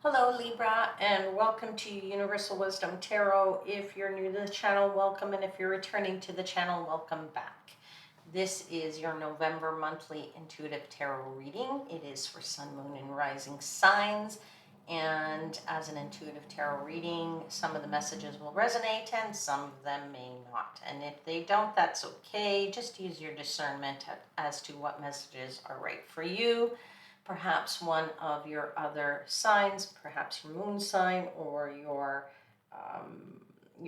Hello Libra, and welcome to Universal Wisdom Tarot. If you're new to the channel, welcome, and if you're returning to the channel, welcome back. This is your November monthly intuitive tarot reading. It is for sun, moon, and rising signs, and as an intuitive tarot reading, some of the messages will resonate and some of them may not. And if they don't, that's okay. Just use your discernment as to what messages are right for you. Perhaps one of your other signs, perhaps your moon sign or your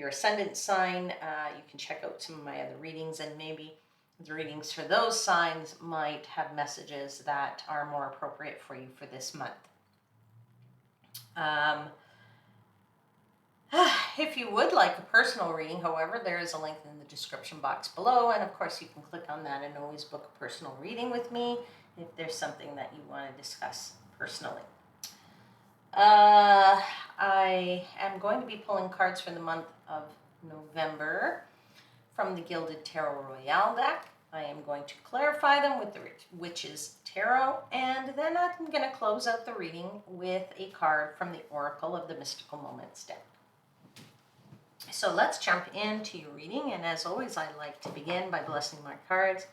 ascendant sign. You can check out some of my other readings, and maybe the readings for those signs might have messages that are more appropriate for you for this month. If you would like a personal reading, however, there is a link in the description box below, and of course you can click on that and always book a personal reading with me if there's something that you want to discuss personally. I am going to be pulling cards for the month of November from the Gilded Tarot Royale deck. I am going to clarify them with the Witch's Tarot, and then I'm going to close out the reading with a card from the Oracle of the Mystical Moments deck. So let's jump into your reading, and as always, I like to begin by blessing my cards.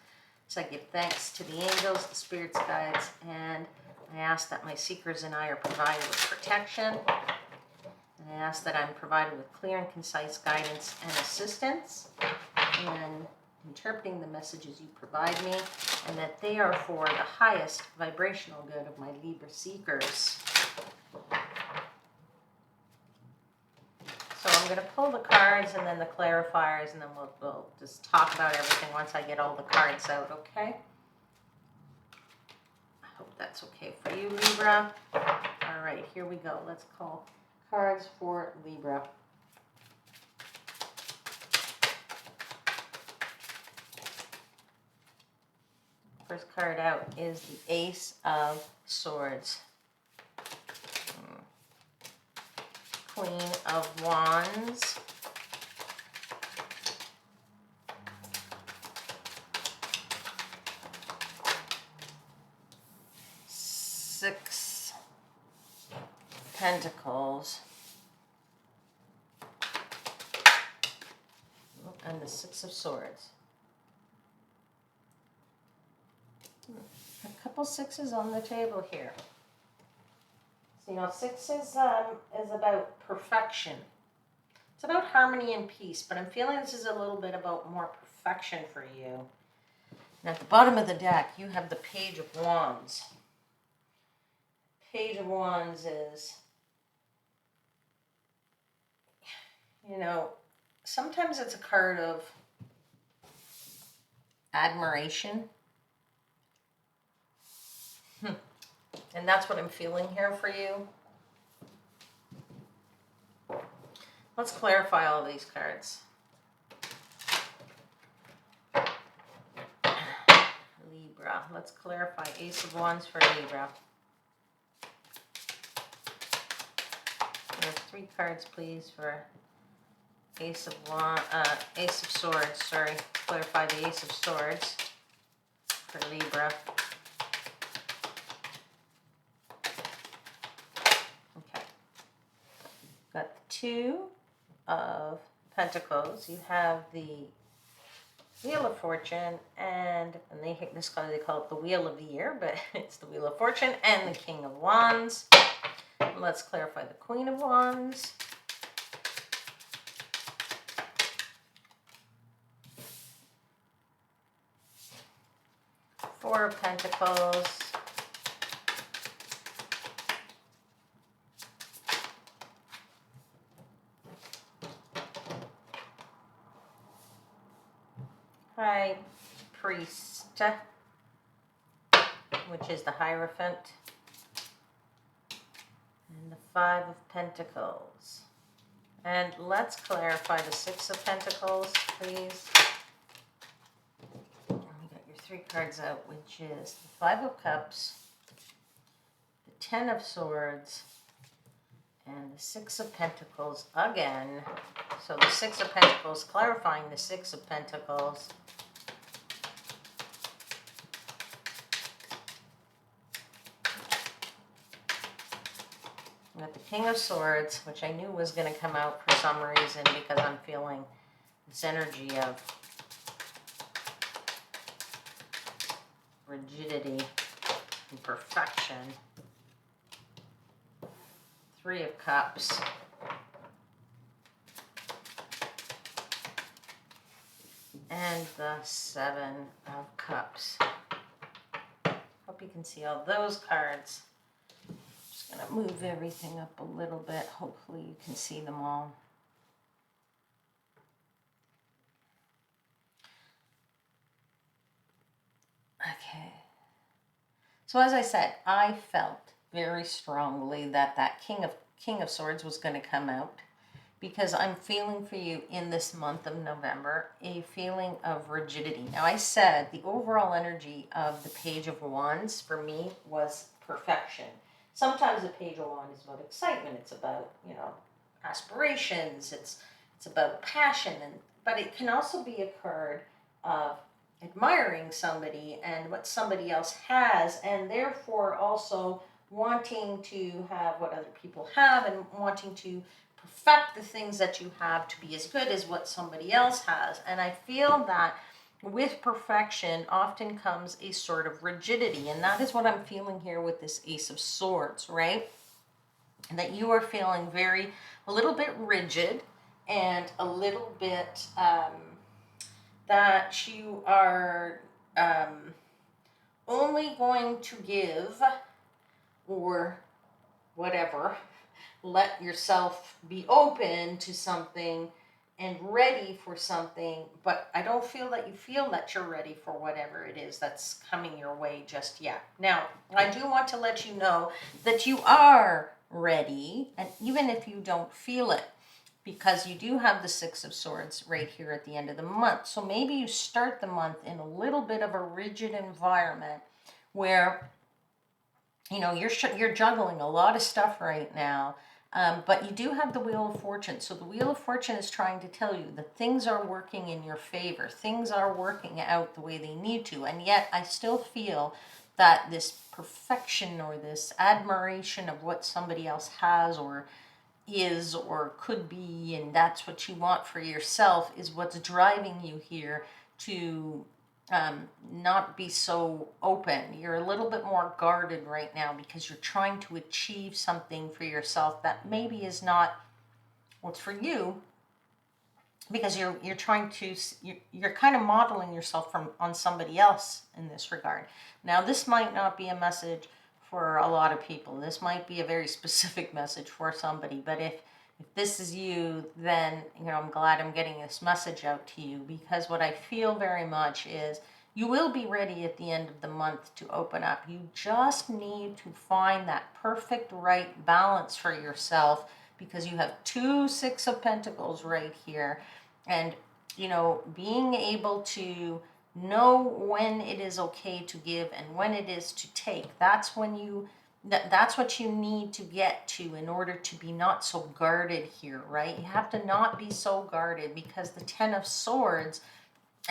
So I give thanks to the angels, the spirits, guides, and I ask that my seekers and I are provided with protection. And I ask that I'm provided with clear and concise guidance and assistance in interpreting the messages you provide me, and that they are for the highest vibrational good of my Libra seekers. So I'm going to pull the cards and then the clarifiers, and then we'll just talk about everything once I get all the cards out, okay? I hope that's okay for you, Libra. All right, here we go. Let's call cards for Libra. First card out is the Ace of Swords. Queen of Wands. Six Pentacles. And the Six of Swords. A couple sixes on the table here. So, you know, six is about perfection. It's about harmony and peace, but I'm feeling this is a little bit about more perfection for you. And at the bottom of the deck, you have the Page of Wands. Page of Wands is, you know, sometimes it's a card of admiration. And that's what I'm feeling here for you. Let's clarify all these cards. Libra. Let's clarify Ace of Wands for Libra. There's 3 cards, please, for Ace of Swords. Sorry, clarify the Ace of Swords for Libra. Okay. Got the 2 of Pentacles. You have the Wheel of Fortune, and they call it the Wheel of the Year, but it's the Wheel of Fortune, and the King of Wands. Let's clarify the Queen of Wands. Four of Pentacles. High Priest, which is the Hierophant. And the 5 of Pentacles. And let's clarify the 6 of Pentacles, please. And we got your 3 cards out, which is the 5 of Cups, the 10 of Swords, and the 6 of Pentacles again. So the 6 of Pentacles, clarifying the 6 of Pentacles. got the King of Swords, which I knew was going to come out for some reason because I'm feeling this energy of rigidity and perfection. Three of Cups. And the Seven of Cups. Hope you can see all those cards. Just going to move everything up a little bit. Hopefully you can see them all. Okay. So as I said, I felt very strongly that that King of Swords was going to come out, because I'm feeling for you in this month of November a feeling of rigidity. Now, I said the overall energy of the Page of Wands for me was perfection. Sometimes the Page of Wands is about excitement. It's about, you know, aspirations. It's about passion, but it can also be a card of admiring somebody and what somebody else has, and therefore also wanting to have what other people have and wanting to perfect the things that you have to be as good as what somebody else has. And I feel that with perfection often comes a sort of rigidity, and that is what I'm feeling here with this Ace of Swords, right? And that you are feeling a little bit rigid and a little bit that you are only going to give or whatever, let yourself be open to something and ready for something, but I don't feel that you feel that you're ready for whatever it is that's coming your way just yet. Now, I do want to let you know that you are ready, and even if you don't feel it, because you do have the Six of Swords right here at the end of the month. So maybe you start the month in a little bit of a rigid environment where, you know, you're juggling a lot of stuff right now, but you do have the Wheel of Fortune. So the Wheel of Fortune is trying to tell you that things are working in your favor. Things are working out the way they need to. And yet I still feel that this perfection or this admiration of what somebody else has or is or could be, and that's what you want for yourself, is what's driving you here to not be so open. You're a little bit more guarded right now because you're trying to achieve something for yourself that maybe is not what's for you, because you're trying to, you're kind of modeling yourself on somebody else in this regard. Now, this might not be a message for a lot of people. This might be a very specific message for somebody, but if this is you, then, you know, I'm glad I'm getting this message out to you, because what I feel very much is you will be ready at the end of the month to open up. You just need to find that perfect right balance for yourself, because you have two Six of Pentacles right here. And, you know, being able to know when it is okay to give and when it is to take, that's when that's what you need to get to in order to be not so guarded here, right? You have to not be so guarded, because the Ten of Swords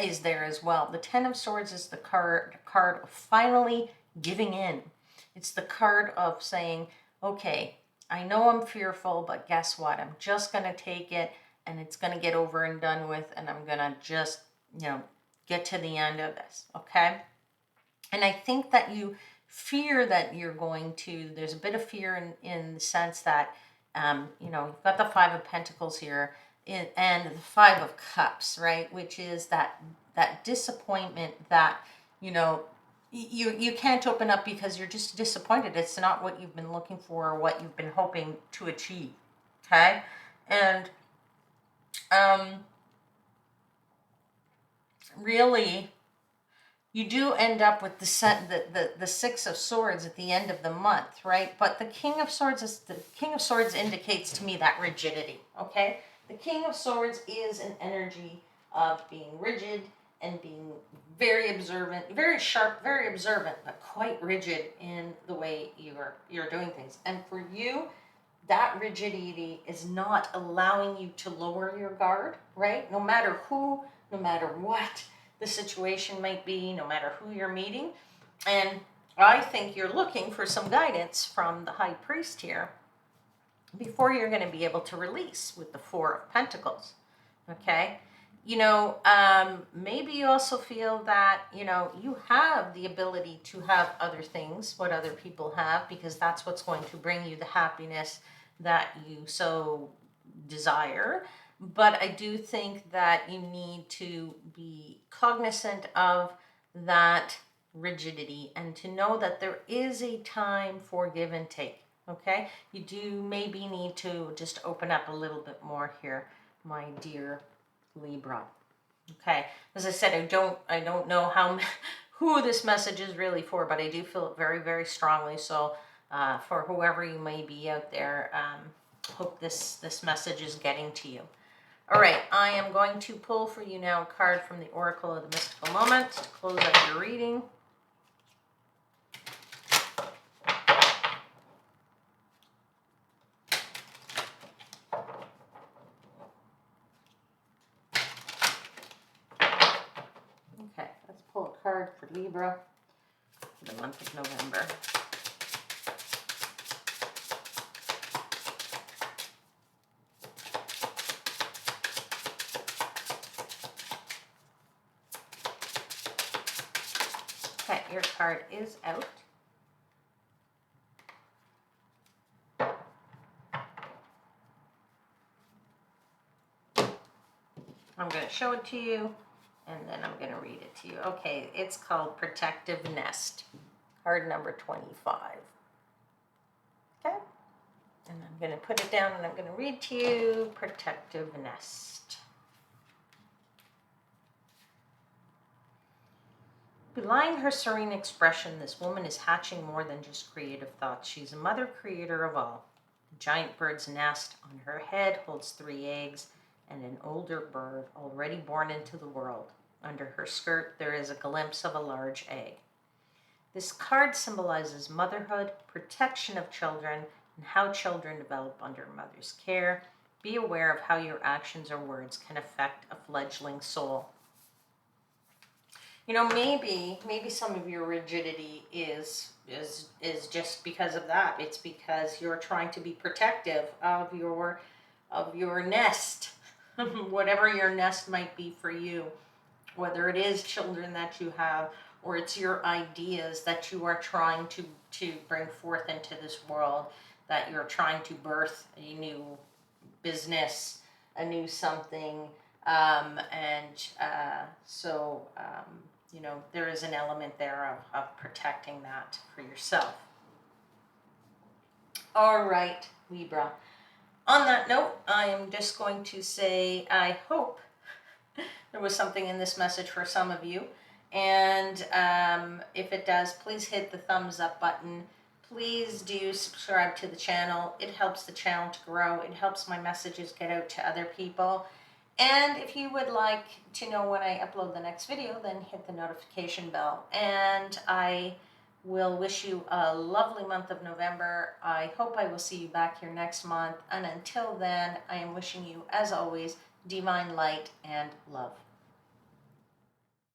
is there as well. The Ten of Swords is the card of finally giving in. It's the card of saying, okay, I know I'm fearful, but guess what? I'm just going to take it, and it's going to get over and done with, and I'm going to just, you know, get to the end of this, okay? And I think that you fear that you're going to, there's a bit of fear in the sense that, you know, you've got the Five of Pentacles here and the Five of Cups, right? Which is that disappointment that, you know, you can't open up because you're just disappointed. It's not what you've been looking for or what you've been hoping to achieve, okay? And really, you do end up with the Six of Swords at the end of the month, right? But the King of Swords indicates to me that rigidity, okay? The King of Swords is an energy of being rigid and being very observant, very sharp, very observant, but quite rigid in the way you're doing things. And for you, that rigidity is not allowing you to lower your guard, right? No matter who, no matter what the situation might be, no matter who you're meeting. And I think you're looking for some guidance from the High Priest here before you're going to be able to release with the Four of Pentacles. Okay. Maybe you also feel that, you have the ability to have other things, what other people have, because that's what's going to bring you the happiness that you so desire. But I do think that you need to be cognizant of that rigidity and to know that there is a time for give and take. Okay, you do maybe need to just open up a little bit more here, my dear Libra. Okay, as I said, I don't know who this message is really for, but I do feel it very, very strongly. So for whoever you may be out there, hope this message is getting to you. All right, I am going to pull for you now a card from the Oracle of the Mystical Moment to close out your reading. Okay, let's pull a card for Libra for the month of November. Okay, your card is out. I'm going to show it to you, and then I'm going to read it to you. Okay, it's called Protective Nest, card number 25. Okay, and I'm going to put it down, and I'm going to read to you Protective Nest. Belying her serene expression, this woman is hatching more than just creative thoughts. She's a mother creator of all. A giant bird's nest on her head holds 3 eggs and an older bird already born into the world. Under her skirt, there is a glimpse of a large egg. This card symbolizes motherhood, protection of children, and how children develop under a mother's care. Be aware of how your actions or words can affect a fledgling soul. Maybe some of your rigidity is just because of that. It's because you're trying to be protective of your nest, whatever your nest might be for you, whether it is children that you have or it's your ideas that you are trying to bring forth into this world, that you're trying to birth a new business, a new something, there is an element there of protecting that for yourself. All right, Libra. On that note, I am just going to say I hope there was something in this message for some of you. And if it does, please hit the thumbs up button. Please do subscribe to the channel. It helps the channel to grow. It helps my messages get out to other people. And if you would like to know when I upload the next video, then hit the notification bell. And I will wish you a lovely month of November. I hope I will see you back here next month. And until then, I am wishing you, as always, divine light and love.